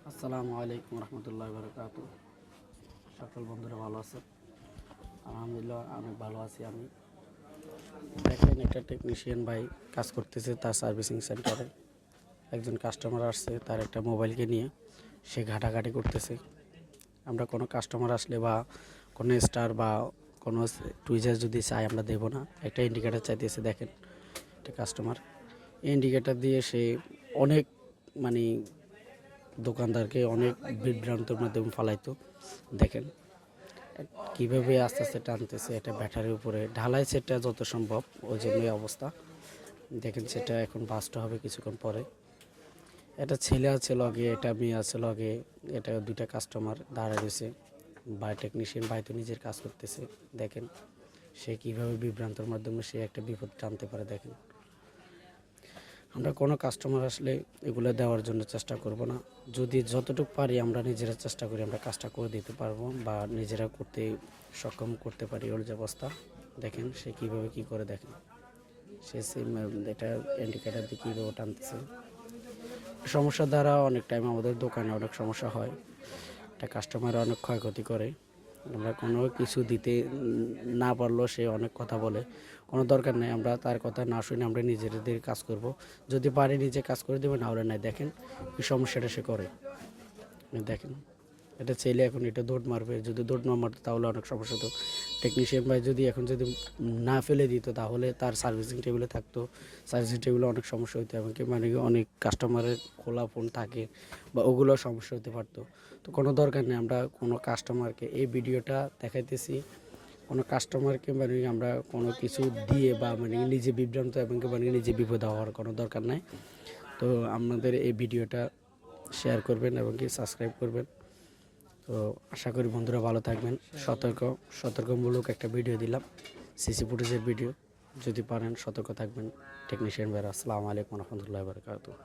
আসসালামু আলাইকুম রহমতুল্লাহ বারকাত। সকল বন্ধুরা ভালো আছে? আলহামদুলিল্লাহ অনেক ভালো আছি আমি। দেখেন একটা টেকনিশিয়ান ভাই কাজ করতেছে তার সার্ভিসিং সেন্টারে। একজন কাস্টমার আসছে, তার একটা মোবাইলকে নিয়ে সে ঘাটাঘাটি করতেছে। আমরা কোনো কাস্টমার আসলে বা কোনো স্টার বা কোনো টুইজার যদি চাই আমরা দেবো না, একটা ইন্ডিকেটার চাইতেছে। দেখেন একটা কাস্টমার ইন্ডিকেটার দিয়ে সে অনেক মানে দোকানদারকে অনেক বিভ্রান্তের মাধ্যমে ফালাইতো। দেখেন কীভাবে আস্তে আস্তে টানতেছে, এটা ব্যাটারির উপরে ঢালাই সেটটা যত সম্ভব, ওই জন্যই অবস্থা। দেখেন সেটা এখন বাস্ট হবে কিছুক্ষণ পরে। এটা ছেলে আছে লগে, এটা মেয়ে আছে লগে, এটা দুইটা কাস্টমার দাঁড়ায় রয়েছে। টেকনিশিয়ান ভাই তো নিজের কাজ করতেছে। দেখেন সে কীভাবে বিভ্রান্তের মাধ্যমে সে একটা বিপদ টানতে পারে। দেখেন আমরা কোনো কাস্টমার আসলে এগুলো দেওয়ার জন্য চেষ্টা করব না। যদি যতটুকু পারি আমরা নিজেরা চেষ্টা করি, আমরা কাজটা করে দিতে পারবো বা নিজেরা করতে সক্ষম করতে পারি। ওর যে অবস্থা দেখেন সে কীভাবে কী করে। দেখেন সে এটা ইন্ডিকেটার দিয়ে কীভাবে টানতেছে। সমস্যা দ্বারা অনেক টাইম আমাদের দোকানে অনেক সমস্যা হয়, একটা কাস্টমার অনেক ক্ষয়ক্ষতি করে। আমরা কোনো কিছু দিতে না পারলেও সে অনেক কথা বলে, কোনো দরকার নেই। আমরা তার কথা না শুনে আমরা নিজেদের কাজ করব। যদি পারি নিজে কাজ করে দেবো, না হলে নাই। দেখেন এই সমস্যাটা সে করে। দেখেন এটা চাইলে এখন এটা দৌড় মারবে, যদি দৌড় না মারতো তাহলে অনেক সমস্যা হতো। টেকনিশিয়ান ভাই যদি এখন যদি না ফেলে দিত তাহলে তার সার্ভিসিং টেবিলে থাকতো। সার্ভিসিং টেবিলে অনেক সমস্যা হতো, এমনকি মানে অনেক কাস্টমারের খোলা ফোন থাকে বা ওগুলো সমস্যা হতে পারতো। তো কোনো দরকার নেই, আমরা কোনো কাস্টমারকে এই ভিডিওটা দেখাইতেছি। কোনো কাস্টমারকে মানে আমরা কোনো কিছু দিয়ে বা মানে নিজে বিভ্রান্ত এবং মানে নিজে বিপদ হওয়ার কোনো দরকার নাই। তো আপনাদের এই ভিডিওটা শেয়ার করবেন এবং কি সাবস্ক্রাইব করবেন। তো আশা করি বন্ধুরা ভালো থাকবেন। সতর্কমূলক একটা ভিডিও দিলাম, সিসি ফুটেজের ভিডিও। যদি পারেন সতর্ক থাকবেন টেকনিশিয়ান ভাইরা। আসসালামু আলাইকুম রহমতুল্লাহ বারকাতুহু।